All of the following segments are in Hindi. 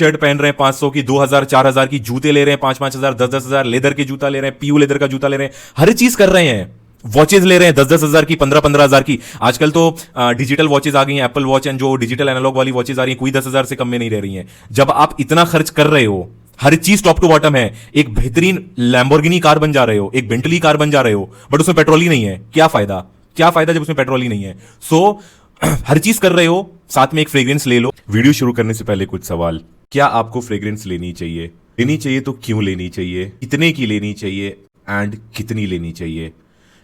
शर्ट पहन रहे हैं 500 की, 2000 4000 की, जूते ले रहे हैं 5-5 हजार, 10-10 हजार, लेदर के जूता ले रहे हैं, पीयू लेदर का जूता ले रहे हैं, हर चीज कर रहे हैं। वॉचेज ले रहे हैं 10-10 हजार की, 15-15 हजार की। आजकल तो डिजिटल वॉचेज आ गई हैं, एप्पल वॉच एंड जो डिजिटल एनालॉग वाली वॉचेज आ रही हैं, कोई 10 हजार से कम में नहीं रह रही हैं। जब आप इतना खर्च कर रहे हो, हर चीज टॉप टू बॉटम है, एक बेहतरीन लैम्बोर्गिनी कार बन जा रहे हो, एक बेंटली कार बन जा रहे हो, बट उसमें पेट्रोल ही नहीं है, क्या फायदा? क्या फायदा जब उसमें पेट्रोल ही नहीं है? सो हर चीज कर रहे हो, साथ में एक फ्रेग्रेंस ले लो। वीडियो शुरू करने से पहले कुछ सवाल। क्या आपको फ्रेग्रेंस लेनी चाहिए? लेनी चाहिए तो क्यों लेनी चाहिए? कितने की लेनी चाहिए एंड कितनी लेनी चाहिए?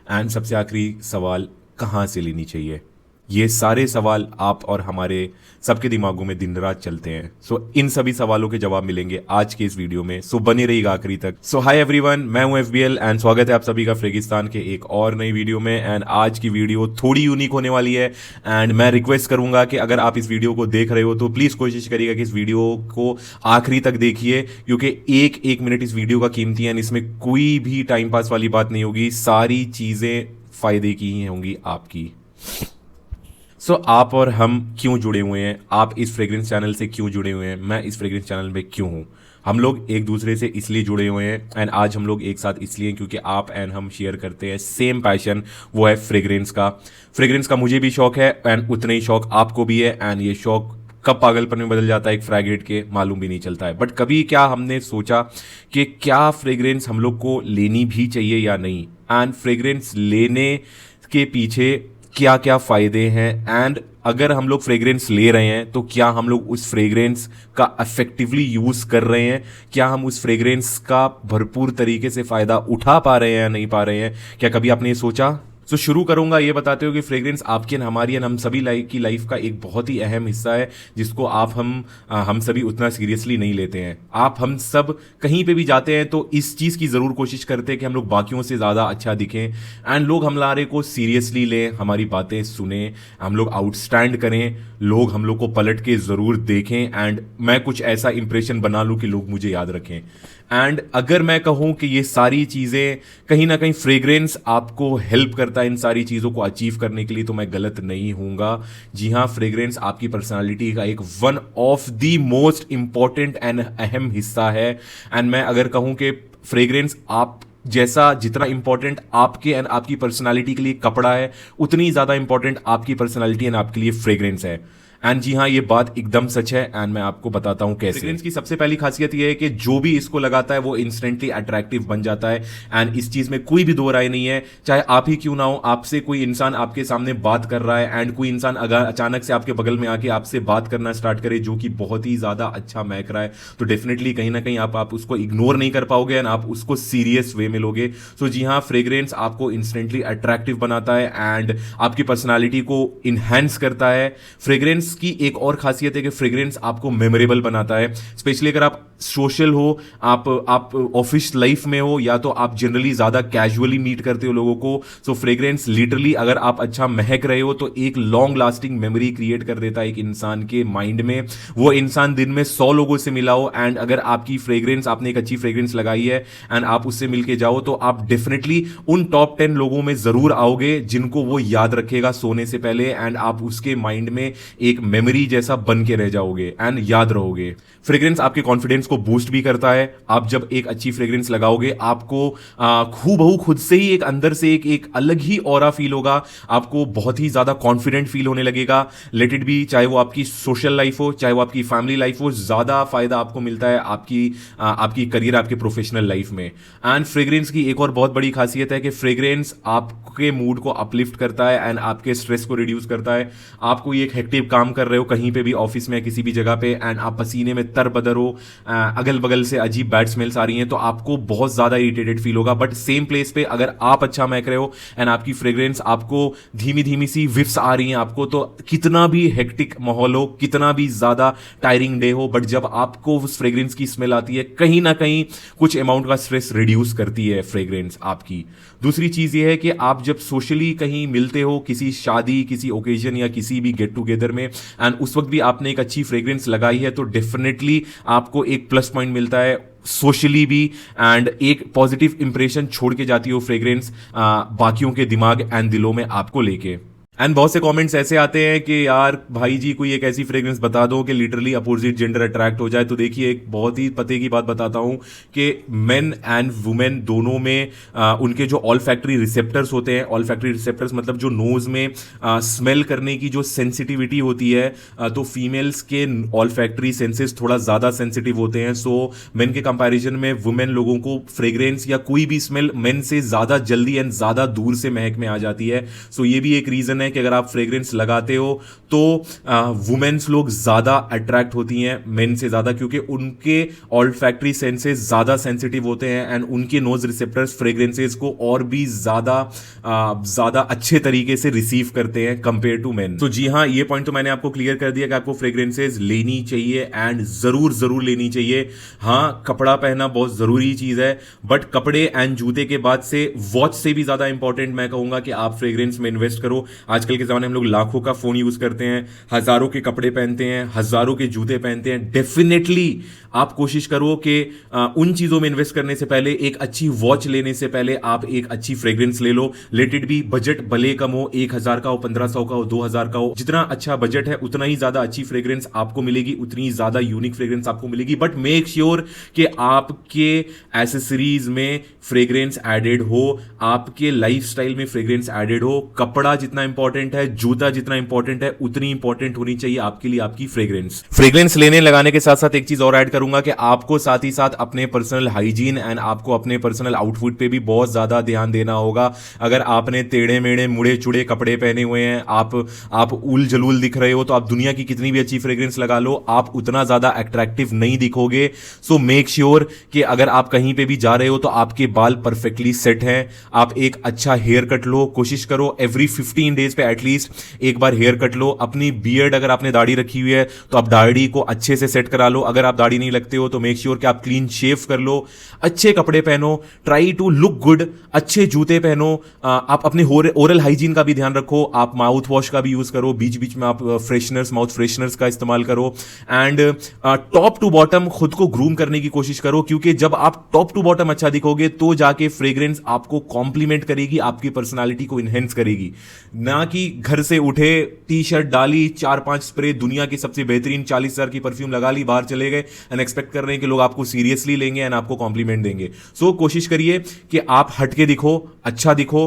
एंड सबसे आखिरी सवाल, कहां से लेनी चाहिए? ये सारे सवाल आप और हमारे सबके दिमागों में दिन रात चलते हैं। सो इन सभी सवालों के जवाब मिलेंगे आज के इस वीडियो में। सो बने रहिएगा आखिरी तक। सो हाय एवरीवन, मैं हूं FBL एंड स्वागत है आप सभी का फ्रेगिस्तान के एक और नई वीडियो में। एंड आज की वीडियो थोड़ी यूनिक होने वाली है एंड मैं रिक्वेस्ट करूंगा कि अगर आप इस वीडियो को देख रहे हो तो प्लीज कोशिश करिएगा कि इस वीडियो को आखिरी तक देखिए, क्योंकि एक एक मिनट इस वीडियो का कीमती है। इसमें कोई भी टाइम पास वाली बात नहीं होगी, सारी चीजें फायदे की ही होंगी आपकी। सो आप और हम क्यों जुड़े हुए हैं? आप इस फ्रेग्रेंस चैनल से क्यों जुड़े हुए हैं? मैं इस फ्रेग्रेंस चैनल में क्यों हूं? हम लोग एक दूसरे से इसलिए जुड़े हुए हैं एंड आज हम लोग एक साथ इसलिए क्योंकि आप एंड हम शेयर करते हैं सेम पैशन, वो है फ्रेग्रेंस का। फ्रेग्रेंस का मुझे भी शौक है एंड उतना ही शौक आपको भी है। एंड ये शौक कब पागलपन में बदल जाता है एक फ्रैगरेट के, मालूम भी नहीं चलता है। बट कभी क्या हमने सोचा कि क्या फ्रेग्रेंस हम लोग को लेनी भी चाहिए या नहीं, एंड फ्रेग्रेंस लेने के पीछे क्या क्या फायदे हैं, एंड अगर हम लोग फ्रेग्रेंस ले रहे हैं तो क्या हम लोग उस फ्रेग्रेंस का इफेक्टिवली यूज कर रहे हैं? क्या हम उस फ्रेग्रेंस का भरपूर तरीके से फायदा उठा पा रहे हैं या नहीं पा रहे हैं? क्या कभी आपने ये सोचा? तो शुरू करूंगा ये बताते हो कि फ्रेग्रेंस आपकी एंड हमारी एंड हम सभी की लाइफ का एक बहुत ही अहम हिस्सा है, जिसको हम सभी उतना सीरियसली नहीं लेते हैं। हम सब कहीं पे भी जाते हैं तो इस चीज की जरूर कोशिश करते हैं कि हम लोग बाकियों से ज्यादा अच्छा दिखें एंड लोग हमारे को सीरियसली लें, हमारी बातें सुने, हम लोग आउटस्टैंड करें, लोग हम लोग को पलट के जरूर देखें एंड मैं कुछ ऐसा इंप्रेशन बना लूं कि लोग मुझे याद रखें। एंड अगर मैं कहूं कि ये सारी चीजें कहीं ना कहीं फ्रेग्रेंस आपको हेल्प करता है इन सारी चीजों को अचीव करने के लिए, तो मैं गलत नहीं हूंगा। जी हां, फ्रेग्रेंस आपकी पर्सनालिटी का एक one of the most important and अहम हिस्सा है। एंड मैं अगर कहूं कि फ्रेग्रेंस आप जैसा जितना इंपॉर्टेंट आपके एंड आपकी पर्सनालिटी के लिए कपड़ा है, उतनी ज्यादा इंपॉर्टेंट आपकी पर्सनालिटी एंड आपके लिए फ्रेग्रेंस है। एंड जी हाँ, ये बात एकदम सच है एंड मैं आपको बताता हूं कैसे। फ्रेग्रेंस की सबसे पहली खासियत ये है कि जो भी इसको लगाता है वो इंस्टेंटली अट्रैक्टिव बन जाता है एंड इस चीज में कोई भी दो राय नहीं है। चाहे आप ही क्यों ना हो, आपसे कोई इंसान आपके सामने बात कर रहा है एंड कोई इंसान अगर अचानक से आपके बगल में आके आपसे बात करना स्टार्ट करे जो कि बहुत ही ज्यादा अच्छा महक रहा है, तो डेफिनेटली कहीं ना कहीं आप उसको इग्नोर नहीं कर पाओगे एंड आप उसको सीरियस वे में लोगे। सो जी हाँ, फ्रेग्रेंस आपको इंस्टेंटली अट्रैक्टिव बनाता है एंड आपकी पर्सनैलिटी को इनहेंस करता है। फ्रेग्रेंस की एक और खासियत है कि फ्रेग्रेंस आपको मेमोरेबल बनाता है, स्पेशली अगर आप सोशल हो, आप ऑफिस लाइफ में हो, या तो आप जनरली ज्यादा कैजुअली मीट करते हो लोगों को। सो फ्रेग्रेंस लिटरली अगर आप अच्छा महक रहे हो तो एक लॉन्ग लास्टिंग मेमोरी क्रिएट कर देता है एक इंसान के माइंड में। वो इंसान दिन में 100 लोगों से मिला हो एंड अगर आपकी फ्रेग्रेंस, आपने एक अच्छी फ्रेग्रेंस लगाई है एंड आप उससे मिलके जाओ तो आप डेफिनेटली उन टॉप 10 लोगों में जरूर आओगे जिनको वो याद रखेगा सोने से पहले एंड आप उसके माइंड में एक मेमोरी जैसा बन के रह जाओगे एंड याद रहोगे। फ्रेग्रेंस आपके कॉन्फिडेंस को बूस्ट भी करता है। आप जब एक अच्छी फ्रेग्रेंस लगाओगे आपको खूबहू खुद से ही एक अंदर से एक अलग ही ऑरा फील होगा, आपको बहुत ही ज्यादा कॉन्फिडेंट फील होने लगेगा। लेट इट बी, चाहे वो आपकी सोशल लाइफ हो, चाहे वो आपकी फैमिली लाइफ हो, ज्यादा फायदा आपको मिलता है आपकी करियर, आपके प्रोफेशनल लाइफ में। एंड फ्रेग्रेंस की एक और बहुत बड़ी खासियत है कि फ्रेग्रेंस आपके मूड को अपलिफ्ट करता है एंड आपके स्ट्रेस को रिड्यूस करता है। आप कोई एक हेक्टिव काम कर रहे हो कहीं पे भी, ऑफिस में किसी भी जगह पे, एंड आप पसीने में तरबदर हो, अगल बगल से अजीब बैड स्मेल्स आ रही हैं, तो आपको बहुत ज्यादा इरिटेटेड फील होगा। बट सेम प्लेस पे अगर आप अच्छा महक रहे हो एंड आपकी फ्रेग्रेंस आपको धीमी धीमी सी विफ्स आ रही हैं आपको, तो कितना भी हेक्टिक माहौल हो, कितना भी ज्यादा टायरिंग डे हो, बट जब आपको उस फ्रेग्रेंस की स्मेल आती है, कहीं ना कहीं कुछ अमाउंट का स्ट्रेस रिड्यूस करती है फ्रेग्रेंस आपकी। दूसरी चीज ये है कि आप जब सोशली कहीं मिलते हो, किसी शादी, किसी ओकेजन या किसी भी गेट टुगेदर में, एंड उस वक्त भी आपने एक अच्छी फ्रेग्रेंस लगाई है, तो डेफिनेटली आपको एक प्लस पॉइंट मिलता है सोशली भी एंड एक पॉजिटिव इंप्रेशन छोड़ के जाती हो फ्रेग्रेंस बाकियों के दिमाग एंड दिलों में आपको लेके। एंड बहुत से कमेंट्स ऐसे आते हैं कि यार भाई जी कोई एक ऐसी फ्रेग्रेंस बता दो कि लिटरली अपोजिट जेंडर अट्रैक्ट हो जाए। तो देखिए एक बहुत ही पते की बात बताता हूं कि मेन एंड वुमेन दोनों में उनके जो ऑल फैक्ट्री रिसेप्टर्स होते हैं, ऑल फैक्ट्री रिसेप्टर्स मतलब जो नोज में स्मेल करने की जो सेंसिटिविटी होती है, तो फीमेल्स के ऑल फैक्ट्री सेंसेस थोड़ा ज्यादा सेंसिटिव होते हैं। सो मेन के कंपैरिजन में वुमेन लोगों को फ्रेग्रेंस या कोई भी स्मेल मेन से ज्यादा जल्दी एंड ज्यादा दूर से महक में आ जाती है। सो ये भी एक रीजन है कि अगर आप फ्रेग्रेंस लगाते हो तो वुमेन्स लोग ज्यादा अट्रैक्ट होती हैं मेन से ज्यादा, क्योंकि उनके ऑल्फैक्टरी सेंसेस ज्यादा सेंसिटिव होते हैं एंड उनके नोज रिसेप्टर्स फ्रेग्रेंसेस को और भी ज्यादा अच्छे तरीके से रिसीव करते हैं कंपेयर टू मेन। तो जी हाँ, ये पॉइंट तो मैंने आपको क्लियर कर दिया कि आपको फ्रेग्रेंसेस लेनी चाहिए एंड जरूर लेनी चाहिए। हाँ, कपड़ा पहनना बहुत जरूरी चीज है, बट कपड़े एंड जूते के बाद से वॉच से भी ज्यादा इंपॉर्टेंट मैं कहूंगा कि आप फ्रेग्रेंस में इन्वेस्ट करो। आजकल के ज़माने में हम लोग लाखों का फ़ोन यूज़ करते हैं, हज़ारों के कपड़े पहनते हैं, हज़ारों के जूते पहनते हैं। डेफिनेटली आप कोशिश करो कि उन चीज़ों में इन्वेस्ट करने से पहले, एक अच्छी वॉच लेने से पहले आप एक अच्छी फ्रेग्रेंस ले लो। लेट इट बी बजट भले कम हो, 1000 का हो, 1500 का हो, 2000 का हो, जितना अच्छा बजट है उतना ही ज़्यादा अच्छी फ्रेग्रेंस आपको मिलेगी, उतनी ज़्यादा यूनिक फ्रेग्रेंस आपको मिलेगी। बट मेक श्योर कि आपके एसेसरीज में फ्रेग्रेंस एडेड हो, आपके लाइफस्टाइल में फ्रेग्रेंस एडेड हो। कपड़ा जितना इंपॉर्टेंट है, जूता जितना इंपॉर्टेंट है, उतनी इंपॉर्टेंट होनी चाहिए आपके लिए आपकी फ्रेग्रेंस लेने लगाने के साथ साथ एक चीज और ऐड करूंगा कि आपको साथ ही साथ अपने पर्सनल हाइजीन एंड आपको अपने पर्सनल आउटफिट पे भी बहुत ज्यादा ध्यान देना होगा। अगर आपने टेढ़े मेढ़े मुड़े चुड़े कपड़े पहने हुए हैं, आप उल जलूल दिख रहे हो, तो आप दुनिया की कितनी भी अच्छी फ्रेग्रेंस लगा लो, आप उतना ज्यादा अट्रैक्टिव नहीं दिखोगे। सो मेक श्योर कि अगर आप कहीं पे भी जा रहे हो तो आपके बाल परफेक्टली सेट हैं, आप एक अच्छा हेयर कट लो, कोशिश करो एवरी 15 डेज पे एटलीस्ट एक बार हेयर कट लो। अपनी बियर्ड, अगर आपने दाढ़ी रखी हुई है तो आप दाढ़ी को अच्छे से सेट करा लो। अगर आप दाढ़ी नहीं लगते हो तो मेक श्योर कि आप क्लीन शेव कर लो, अच्छे कपड़े पहनो, ट्राई टू लुक गुड, अच्छे जूते पहनो। आप अपने ओरल हाइजीन का भी ध्यान रखो, आप माउथ वॉश का भी यूज करो, बीच बीच में आप फ्रेशनर्स, माउथ फ्रेशनर्स का इस्तेमाल करो एंड टॉप टू बॉटम खुद को ग्रूम करने की कोशिश करो, क्योंकि जब आप टॉप टू बॉटम अच्छा दिखोगे तो जाके फ्रेग्रेंस आपको कॉम्प्लीमेंट करेगी, आपकी पर्सनालिटी को इनहेंस करेगी। ना कि घर से उठे, टी शर्ट डाली, 4-5 स्प्रे, दुनिया की सबसे बेहतरीन 40,000 की परफ्यूम लगा ली, बाहर चले गए एंड एक्सपेक्ट कर रहे हैं कि लोग आपको सीरियसली लेंगे एंड आपको कॉम्प्लीमेंट देंगे। सो कोशिश करिए कि आप हटके दिखो, अच्छा दिखो,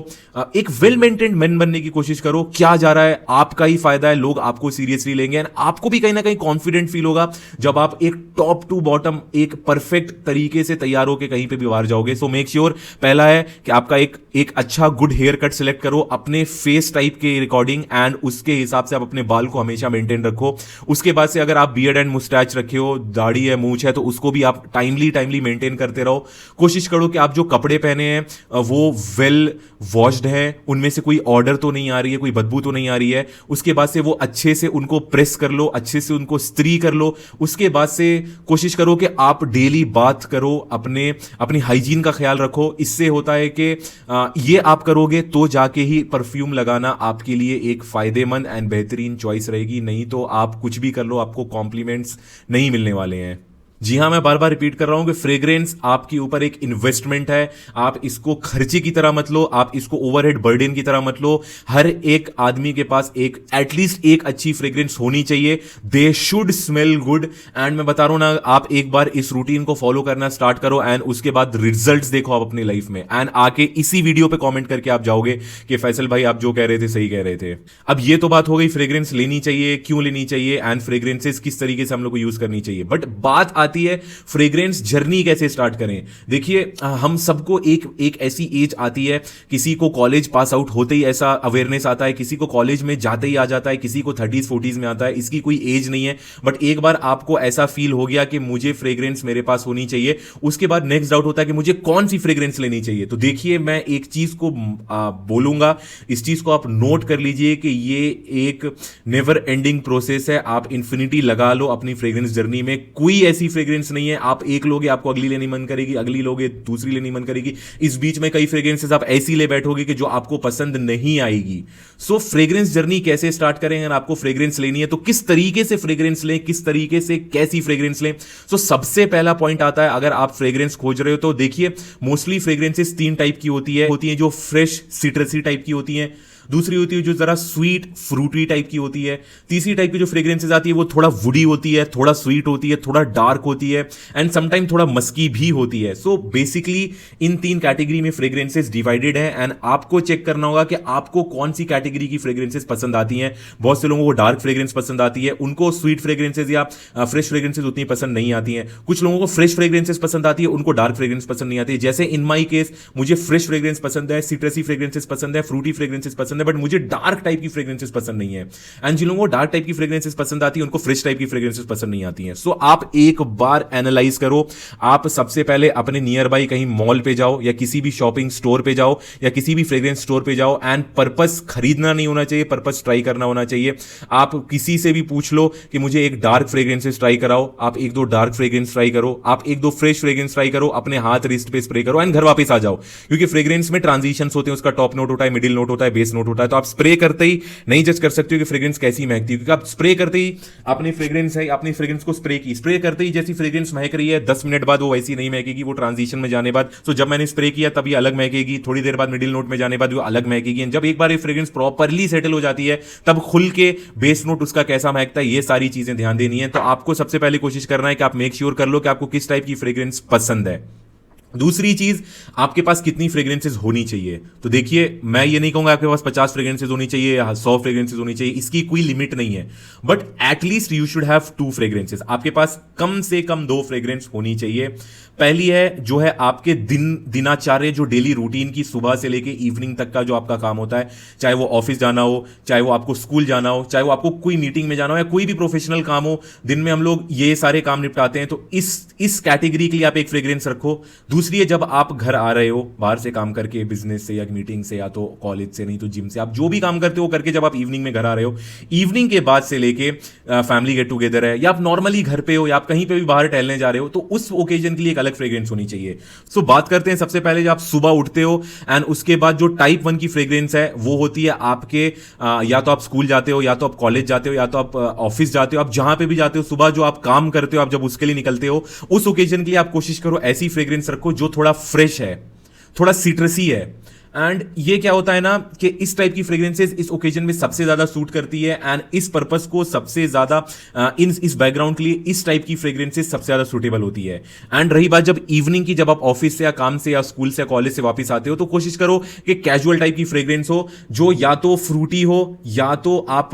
एक वेल मेंटेन्ड मैन बनने की कोशिश करो। क्या जा रहा है, आपका ही फायदा है, लोग आपको सीरियसली लेंगे एंड आपको भी कहीं ना कहीं कॉन्फिडेंट फील होगा जब आप एक टॉप टू बॉटम एक परफेक्ट तरीके से तैयार होकर कहीं पे भी बाहर जाओगे। सो मेक श्योर, पहला है कि आपका एक अच्छा गुड हेयर कट सिलेक्ट करो अपने फेस टाइप के रिकॉर्डिंग एंड उसके हिसाब से आप अपने बाल को हमेशा मेंटेन रखो। उसके बाद से अगर आप बियर्ड एंड मुस्टैच रखे हो, दाढ़ी है, मूंछ है, तो उसको भी आप टाइमली मेंटेन करते रहो। कोशिश करो कि आप जो कपड़े पहने हैं वो वेल वॉश्ड है, उनमें से कोई ऑर्डर तो नहीं आ रही है, कोई बदबू तो नहीं आ रही है। उसके बाद से वो अच्छे से उनको प्रेस कर लो, अच्छे से उनको स्त्री कर लो। उसके बाद से कोशिश करो कि आप डेली बात करो, अपनी हाइजीन का ख्याल रखो। इससे होता है कि ये आप करोगे तो जाके ही परफ्यूम लगाना आपके लिए एक फायदेमंद एंड बेहतरीन चॉइस रहेगी, नहीं तो आप कुछ भी कर लो, आपको कॉम्प्लीमेंट्स नहीं मिलने वाले हैं। जी हां, मैं बार बार रिपीट कर रहा हूं कि फ्रेग्रेंस आपके ऊपर एक इन्वेस्टमेंट है। आप इसको खर्चे की तरह मत लो, आप इसको ओवरहेड बर्डन की तरह मत लो। हर एक आदमी के पास एटलीस्ट एक अच्छी फ्रेग्रेंस होनी चाहिए। They should smell good and मैं बता रहा हूं ना, आप एक बार इस रूटीन को फॉलो करना स्टार्ट करो एंड उसके बाद रिजल्ट्स देखो आप अपनी लाइफ में एंड आके इसी वीडियो पे कमेंट करके आप जाओगे कि फैसल भाई आप जो कह रहे थे सही कह रहे थे। अब ये तो बात हो गई फ्रेग्रेंस लेनी चाहिए, क्यों लेनी चाहिए एंड फ्रेग्रेंसेस किस तरीके से हम लोग को यूज करनी चाहिए। बट बात आती है फ्रेग्रेंस जर्नी कैसे स्टार्ट करें। देखिए, हम सबको एक ऐसी एज आती है, किसी को कॉलेज पास आउट होते ही ऐसा अवेयरनेस आता है, किसी को कॉलेज में जाते ही आ जाता है, किसी को 30s 40s में आता है। इसकी कोई एज नहीं है, बट एक बार आपको ऐसा फील हो गया कि मुझे फ्रेग्रेंस मेरे पास होनी चाहिए, उसके बाद नेक्स्ट डाउट होता है कि मुझे कौन सी फ्रेग्रेंस लेनी चाहिए। तो देखिए, मैं एक चीज को बोलूंगा, इस चीज को आप नोट कर लीजिए कि ये एक नेवर एंडिंग प्रोसेस है। आप इंफिनिटी लगा लो अपनी फ्रेग्रेंस जर्नी में, कोई ऐसी फ्रेग्रेंस नहीं है आप एक लोगे आपको अगली लेनी मन करेगी, अगली लोगे दूसरी लेनी मन करेगी, इस बीच में कई फ्रेग्रेंसेस आप ऐसी ले बैठोगे कि जो आपको पसंद नहीं आएगी। सो फ्रेग्रेंस जर्नी कैसे स्टार्ट करें, अगर आपको फ्रेग्रेंस लेनी है तो किस तरीके से फ्रेग्रेंस लें, किस तरीके से कैसी फ्रेग्रेंस लें। सो सबसे पहला पॉइंट आता है, अगर आप फ्रेग्रेंस खोज रहे हो तो देखिए, मोस्टली फ्रेग्रेंसेस 3 टाइप की होती है जो फ्रेश सिट्रसी टाइप की होती हैं, दूसरी होती है जो जरा स्वीट फ्रूटी टाइप की होती है, तीसरी टाइप की जो फ्रेग्रेंसेज आती है वो थोड़ा वुडी होती है, थोड़ा स्वीट होती है, थोड़ा डार्क होती है एंड समटाइम थोड़ा मस्की भी होती है। सो बेसिकली इन 3 कैटेगरी में फ्रेग्रेंसेज डिवाइडेड है एंड आपको चेक करना होगा कि आपको कौन सी कैटेगरी की फ्रेग्रेंसेज पसंद आती हैं। बहुत से लोगों को डार्क फ्रेग्रेंस पसंद आती है, उनको स्वीट फ्रेग्रेंसेज या फ्रेश फ्रेग्रेंसेज उतनी पसंद नहीं आती हैं। कुछ लोगों को फ्रेश फ्रेग्रेंसेज पसंद आती है, उनको डार्क फ्रेग्रेंस पसंद नहीं आती है। जैसे इन माई केस मुझे फ्रेश फ्रेग्रेंस पसंद है, सिट्रसी फ्रेग्रेंसेज पसंद है, फ्रूटी फ्रेग्रेंसेज पसंद है, बट मुझे डार्क टाइप की फ्रेग्रेंसेज पसंद नहीं है। एंड जिन लोगों को डार्क टाइप की फ्रेग्रेंसेज पसंद आती है उनको फ्रेश टाइप की फ्रेग्रेंसेज पसंद नहीं आती हैं। सो आप एक बार एनालाइज करो। आप सबसे पहले अपने नियर बाई कहीं मॉल पे जाओ या किसी भी शॉपिंग स्टोर पे जाओ या किसी भी फ्रेग्रेंस स्टोर पे जाओ एंड पर्पस खरीदना नहीं होना चाहिए, पर्पस ट्राई करना होना चाहिए। आप किसी से भी पूछ लो कि मुझे एक डार्क फ्रेग्रेंसेस ट्राई कराओ, आप 1-2 डार्क फ्रेग्रेंस ट्राई करो, आप 1-2 फ्रेश फ्रेग्रेंस ट्राई करो, अपने हाथ रिस्ट पे स्प्रे करो एंड घर वापस आ जाओ। क्योंकि फ्रेग्रेंस में ट्रांजिशंस होते हैं, उसका टॉप नोट होता है, मिडिल नोट होता है, बेस नोट होता है। तो आप स्प्रे करते ही नहीं जज कर सकते हो कि फ्रेग्रेंस कैसी महकती है, क्योंकि आप स्प्रे करते ही अपनी फ्रेग्रेंस को स्प्रे करते ही जैसी फ्रेग्रेंस महक रही है 10 मिनट बाद वो वैसी नहीं महकेगी, वो ट्रांजिशन में जाने बाद। तो जब मैंने स्प्रे किया तब ये अलग महकेगी, थोड़ी देर बाद मिडिल नोट में जाने बाद वो अलग महकेगी। जब एक बार ये फ्रेग्रेंस प्रॉपरली सेटल हो जाती है तब खुल के बेस नोट उसका कैसा महकता है, ये सारी चीजें ध्यान देनी है। तो आपको सबसे पहले कोशिश करना है कि आप मेक श्योर कर लो कि आपको किस टाइप की फ्रेग्रेंस पसंद है। दूसरी चीज, आपके पास कितनी फ्रेग्रेंसेज होनी चाहिए। तो देखिए, मैं ये नहीं कहूंगा आपके पास 50 फ्रेग्रेंसेज होनी चाहिए या 100 फ्रेग्रेंसेज होनी चाहिए, इसकी कोई लिमिट नहीं है। But at least you should have 2 fragrances. आपके पास कम से कम 2 फ्रेग्रेंस होनी चाहिए। पहली है जो है आपके दिनाचार्य, जो डेली रूटीन की सुबह से लेके इवनिंग तक का जो आपका काम होता है, चाहे वो ऑफिस जाना हो, चाहे वो आपको स्कूल जाना हो, चाहे वो आपको कोई मीटिंग में जाना हो या कोई भी प्रोफेशनल काम हो, दिन में हम लोग ये सारे काम निपटाते हैं। तो इस कैटेगरी के लिए आप एक फ्रेग्रेंस रखो। दूसरी है जब आप घर आ रहे हो बाहर से काम करके, बिजनेस से या मीटिंग से या तो कॉलेज से, नहीं तो जिम से, आप जो भी काम करते हो करके जब आप इवनिंग में घर आ रहे हो, इवनिंग के बाद से लेके फैमिली गेट टुगेदर है या आप नॉर्मली घर पे हो या आप कहीं पे भी बाहर टहलने जा रहे हो, तो उस ओकेजन के लिए एक अलग फ्रेग्रेंस होनी चाहिए। सो बात करते हैं सबसे पहले जब आप सुबह उठते हो एंड उसके बाद जो टाइप 1 की फ्रेग्रेंस है वो होती है आपके या तो आप स्कूल जाते हो या तो आप कॉलेज जाते हो या तो आप ऑफिस जाते हो, आप जहां पे भी जाते हो, सुबह जो आप काम करते हो, आप जब उसके लिए निकलते हो, उस ओकेजन के लिए आप कोशिश करो ऐसी फ्रेग्रेंस रखो जो थोड़ा फ्रेश है, थोड़ा सिट्रसी है। एंड ये क्या होता है ना कि इस टाइप की फ्रेग्रेंसेस इस ओकेजन में सबसे ज्यादा सूट करती है एंड इस पर्पस को सबसे ज्यादा इस बैकग्राउंड के लिए इस टाइप की फ्रेग्रेंसेस सबसे ज्यादा सूटेबल होती है। एंड रही बात जब इवनिंग की, जब आप ऑफिस से या काम से या स्कूल से कॉलेज से वापस आते हो, तो कोशिश करो कि कैजुअल टाइप की फ्रेग्रेंस हो जो या तो फ्रूटी हो या तो आप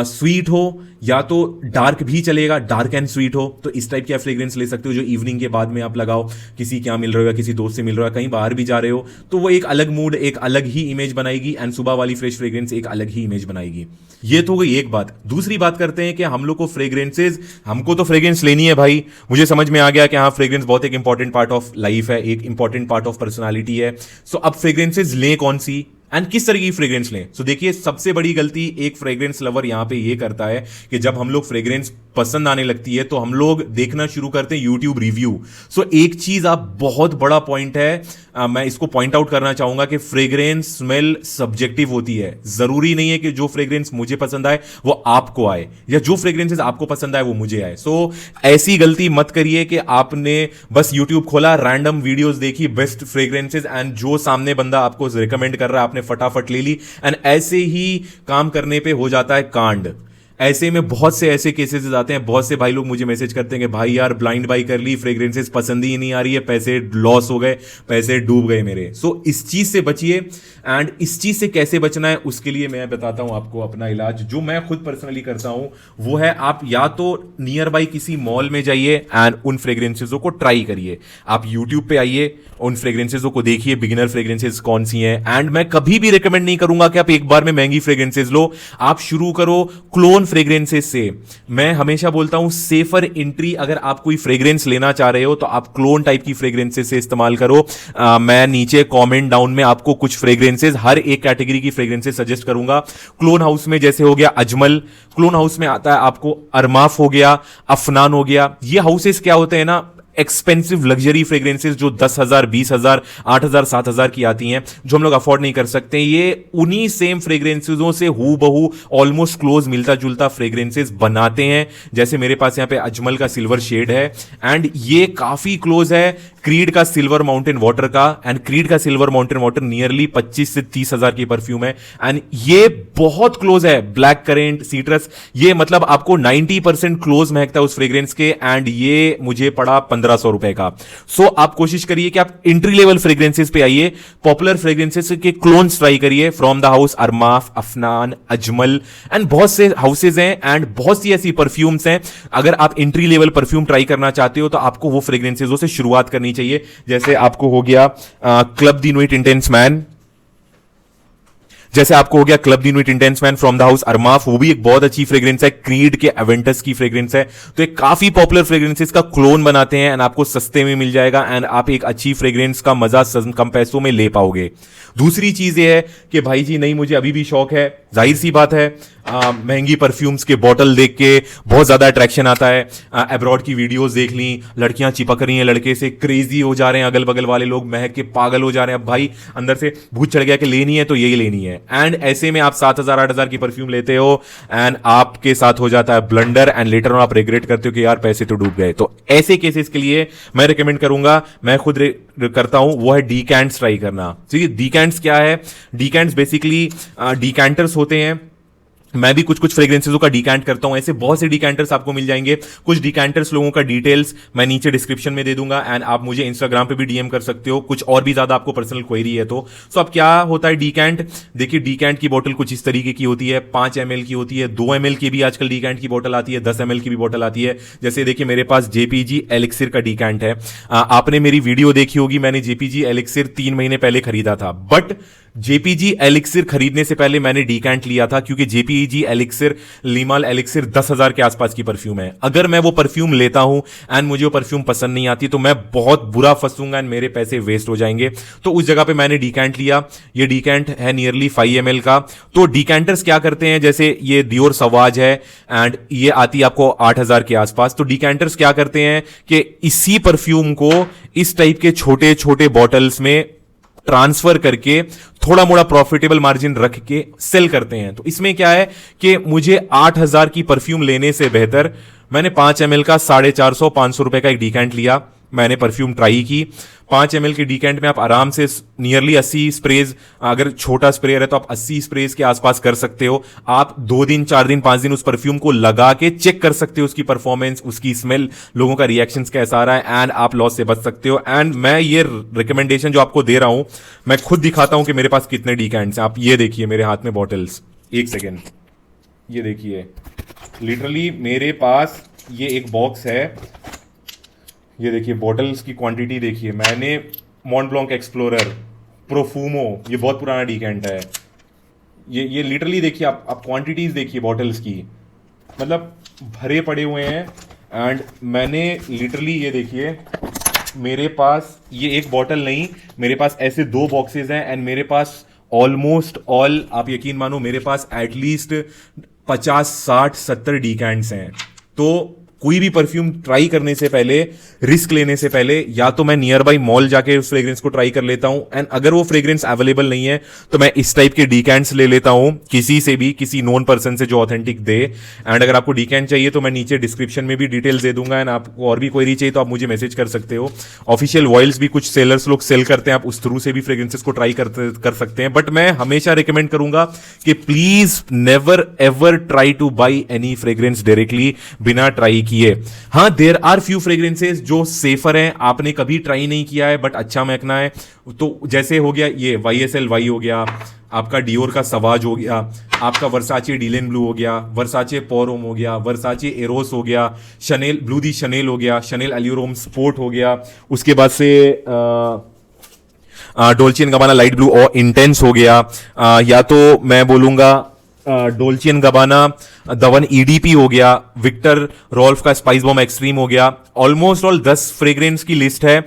स्वीट हो या तो डार्क भी चलेगा, डार्क एंड स्वीट हो। तो इस टाइप की फ्रेग्रेंस ले सकते हो जो इवनिंग के बाद में आप लगाओ, किसी क्या मिल रहे हो या किसी दोस्त से मिल रहे हो, कहीं बाहर भी जा रहे हो, तो वो एक अलग मूड, एक अलग ही इमेज बनाएगी एंड सुबह वाली फ्रेश फ्रेग्रेंस एक अलग ही इमेज बनाएगी। ये तो गई एक बात। दूसरी बात करते हैं कि हम लोग को फ्रेग्रेंसेज, हमको तो फ्रेग्रेंस लेनी है भाई। मुझे समझ में आ गया कि हाँ, फ्रेग्रेंस बहुत एक इंपॉर्टेंट पार्ट ऑफ लाइफ है, एक इंपॉर्टेंट पार्ट ऑफ पर्सनालिटी है। सो अब फ्रेग्रेंसेज लें कौन सी एंड किस तरह की फ्रेग्रेंस लें। सो देखिए, सबसे बड़ी गलती एक फ्रेग्रेंस लवर यहां पे ये करता है कि जब हम लोग फ्रेग्रेंस पसंद आने लगती है तो हम लोग देखना शुरू करते हैं यूट्यूब रिव्यू। सो एक चीज आप, बहुत बड़ा पॉइंट है, मैं इसको पॉइंट आउट करना चाहूंगा कि फ्रेग्रेंस स्मेल सब्जेक्टिव होती है। जरूरी नहीं है कि जो फ्रेग्रेंस मुझे पसंद आए वो आपको आए या जो फ्रेग्रेंसेस आपको पसंद आए वो मुझे आए। सो ऐसी गलती मत करिए कि आपने बस यूट्यूब खोला, रैंडम वीडियोस देखी बेस्ट फ्रेग्रेंसेस एंड जो सामने बंदा आपको रिकमेंड कर रहा है आपने फटाफट ले ली एंड ऐसे ही काम करने पे हो जाता है कांड। ऐसे में बहुत से ऐसे केसेस आते हैं, बहुत से भाई लोग मुझे मैसेज करते हैं कि भाई यार ब्लाइंड बाई कर ली, फ्रेग्रेंसेस पसंद ही नहीं आ रही है, पैसे लॉस हो गए, पैसे डूब गए मेरे। सो इस चीज से बचिए एंड इस चीज से कैसे बचना है उसके लिए मैं बताता हूं आपको अपना इलाज, जो मैं खुद पर्सनली करता हूं। वो है, आप या तो नियर बाई किसी मॉल में जाइए एंड उन फ्रेग्रेंसेसों को ट्राई करिए। आप यूट्यूब पे आइए, उन फ्रेग्रेंसेसों को देखिए बिगिनर फ्रेग्रेंसेस कौन सी हैं। एंड मैं कभी भी रिकमेंड नहीं करूंगा कि आप एक बार में महंगी फ्रेग्रेंसेस लो। आप शुरू करो क्लोन फ्रेग्रेंसेस से। मैं हमेशा बोलता हूं सेफर एंट्री, अगर आप कोई फ्रेग्रेंस लेना चाह रहे हो तो आप क्लोन टाइप की फ्रेग्रेंसेस से इस्तेमाल करो। मैं नीचे कमेंट डाउन में आपको कुछ फ्रेग्रेंसेस, हर एक कैटेगरी की फ्रेग्रेंसेस सजेस्ट करूंगा। क्लोन हाउस में जैसे हो गया अजमल, क्लोन हाउस में आता है आपको अरमाफ हो गया, अफनान हो गया। ये हाउसेस क्या होते हैं ना, एक्सपेंसिव लग्जरी फ्रेग्रेंसेस जो 10,000, 20,000, 8,000, 7,000 की आती हैं, जो हम लोग अफोर्ड नहीं कर सकते। ये उन्हीं सेम फ्रेग्रेंसेसों से हू बहू ऑलमोस्ट क्लोज मिलता जुलता फ्रेग्रेंसेस बनाते हैं। जैसे मेरे पास यहाँ पे अजमल का सिल्वर शेड है एंड ये काफी क्लोज है क्रीड का सिल्वर माउंटेन वाटर का, एंड क्रीड का सिल्वर माउंटेन वाटर नियरली 25 से 30 हजार की परफ्यूम है, एंड ये बहुत क्लोज है ब्लैक करेंट सीट्रस, ये मतलब आपको 90% क्लोज महकता है उस फ्रेग्रेंस के, एंड ये मुझे पड़ा 1500 रुपए का। सो आप कोशिश करिए कि आप एंट्री लेवल फ्रेग्रेंसेस पे आइए, पॉपुलर फ्रेग्रेंसेस के क्लोन्स ट्राई करिए, from the house, अरमाफ, Afnan, Ajmal, and बहुत से हाउसेज हैं एंड बहुत सी ऐसी परफ्यूम्स हैं। अगर आप एंट्री लेवल परफ्यूम ट्राई करना चाहते हो तो आपको वो फ्रेग्रेंसेस से शुरुआत करनी चाहिए। जैसे आपको हो गया club de nuit intense man, जैसे आपको हो गया club de nuit intense man from the house Armaf, वो भी एक बहुत अच्छी फ्रेग्रेंस है, क्रीड के एवेंटस की फ्रेग्रेंस है। तो एक काफी पॉपुलर फ्रेग्रेंसेस का क्लोन बनाते हैं एंड आपको सस्ते में मिल जाएगा, एंड आप एक अच्छी फ्रेग्रेंस का मजा कम पैसों में ले पाओगे। दूसरी चीज ये है कि भाई जी नहीं, मुझे अभी भी शौक है, जाहिर सी बात है, महंगी परफ्यूम्स के बॉटल देख के बहुत ज्यादा अट्रैक्शन आता है। अब्रॉड की वीडियोस देख ली, लड़कियां चिपक रही हैं लड़के से, क्रेजी हो जा रहे हैं, अगल बगल वाले लोग महक के पागल हो जा रहे हैं। अब भाई अंदर से भूत चढ़ गया कि लेनी है तो यही लेनी है, एंड ऐसे में आप 7,000 8,000 की परफ्यूम लेते हो एंड आपके साथ हो जाता है ब्लंडर, एंड लेटर ऑन आप रिग्रेट करते हो कि यार पैसे तो डूब गए। तो ऐसे केसेस के लिए मैं रिकमेंड करूंगा, मैं खुद करता हूं, वो है डीकैंट्स ट्राई करना। ठीक है, डीकैंट्स क्या है? डीकैंट्स बेसिकली डीकैंटर्स होते हैं, मैं भी कुछ कुछ फ्रेग्रेंसेस का डीकैंट करता हूं, ऐसे बहुत से डीकैंटर्स आपको मिल जाएंगे। कुछ डीकैंटर्स लोगों का डिटेल्स मैं नीचे डिस्क्रिप्शन में दे दूंगा, एंड आप मुझे इंस्टाग्राम पे भी डीएम कर सकते हो, कुछ और भी ज्यादा आपको पर्सनल क्वेरी है तो। सो अब क्या होता है डीकैंट? देखिए डीकैंट की बोतल कुछ इस तरीके की होती है, 5 ml की होती है, 2 ml की भी आजकल डीकैंट की बोतल आती है, 10 ml की भी बोतल आती है। जैसे देखिए मेरे पास जेपीजी एलिक्सिर का डीकैंट है, आपने मेरी वीडियो देखी होगी, मैंने जेपीजी एलिक्सिर 3 महीने पहले खरीदा था, बट जेपीजी एलिक्सिर खरीदने से पहले मैंने डीकैंट लिया था, क्योंकि जेपीजी एलिक्सिर, लिमाल एलिक्सिर 10,000 के आसपास की परफ्यूम है। अगर मैं वो परफ्यूम लेता हूं एंड मुझे वो परफ्यूम पसंद नहीं आती तो मैं बहुत बुरा फंसूंगा एंड मेरे पैसे वेस्ट हो जाएंगे। तो उस जगह पे मैंने डीकैंट लिया, ये डीकैंट है नियरली 5 ml का। तो डीकैंटर्स क्या करते हैं, जैसे ये दियोर सवाज है एंड ये आती है आपको 8,000 के आसपास। तो डीकैंटर्स क्या करते हैं कि इसी परफ्यूम को इस टाइप के छोटे छोटे बॉटल्स में ट्रांसफर करके थोड़ा मोड़ा प्रॉफिटेबल मार्जिन रख के सेल करते हैं। तो इसमें क्या है कि मुझे 8,000 की परफ्यूम लेने से बेहतर मैंने 5 ml का 450 500 रुपए का एक डीकैंट लिया, मैंने परफ्यूम ट्राई की। 5 ml के डीकैंट में आप आराम से नियरली 80 स्प्रेज, अगर छोटा स्प्रेयर है तो आप 80 स्प्रेज के आसपास कर सकते हो। आप 2 दिन 4 दिन 5 दिन उस परफ्यूम को लगा के चेक कर सकते हो, उसकी परफॉर्मेंस, उसकी स्मेल, लोगों का रिएक्शंस कैसा आ रहा है, एंड आप लॉस से बच सकते हो। एंड मैं ये रिकमेंडेशन जो आपको दे रहा हूं, मैं खुद दिखाता हूं कि मेरे पास कितने डीकैंट्स हैं। आप ये देखिए मेरे हाथ में बॉटल्स, एक सेकेंड, ये देखिए लिटरली मेरे पास ये एक बॉक्स है, ये देखिए बॉटल्स की क्वांटिटी देखिए। मैंने मॉन्ट ब्लॉन्क एक्सप्लोरर, प्रोफूमो, ये बहुत पुराना डीकैंट है, ये लिटरली देखिए आप क्वांटिटीज देखिए बॉटल्स की, मतलब भरे पड़े हुए हैं। एंड मैंने लिटरली ये देखिए मेरे पास ये एक बॉटल नहीं, मेरे पास ऐसे 2 बॉक्सेस हैं, एंड मेरे पास ऑलमोस्ट ऑल, आप यकीन मानो मेरे पास एटलीस्ट 50 60 70 डीकैंट्स हैं। तो कोई भी परफ्यूम ट्राई करने से पहले, रिस्क लेने से पहले, या तो मैं नियर बाई मॉल जाके उस फ्रेग्रेंस को ट्राई कर लेता हूं, एंड अगर वो फ्रेग्रेंस अवेलेबल नहीं है तो मैं इस टाइप के डीकैंट्स ले लेता हूं, किसी से भी, किसी नोन पर्सन से जो ऑथेंटिक दे। एंड अगर आपको डीकैंट चाहिए तो मैं नीचे डिस्क्रिप्शन में भी डिटेल्स दे दूंगा, एंड आपको और भी क्वेरी चाहिए तो आप मुझे मैसेज कर सकते हो। ऑफिशियल वॉइल्स भी कुछ सेलर्स लोग सेल करते हैं, आप उस थ्रू से भी फ्रेग्रेंसेस को ट्राई कर सकते हैं। बट मैं हमेशा रिकमेंड करूंगा कि please never ever try two by any fragrance directly बिना ट्राई किए। हाँ, देयर आर फ्यू फ्रेग्रेंसेस जो सेफर हैं, आपने कभी ट्राई नहीं किया है बट अच्छा महकना है, तो जैसे हो गया ये YSL हो गया, आपका डियोर का सवाज हो गया, आपका वर्साचे डीलेन ब्लू हो गया, वर्साचे पोरोम हो गया, वर्साचे एरोस हो गया, शनेल ब्लू दी शनेल हो गया, शनेल एल्यूरोम स्पोर्ट हो गया, उसके बाद से डोल्चे एंड गबाना लाइट ब्लू और इंटेंस हो गया, या तो मैं बोलूंगा डोल्चे एंड गबाना द1 EDP हो गया, विक्टर रोल्फ का स्पाइस बॉम्ब एक्सट्रीम हो गया। ऑलमोस्ट ऑल 10 फ्रेग्रेंस की लिस्ट है,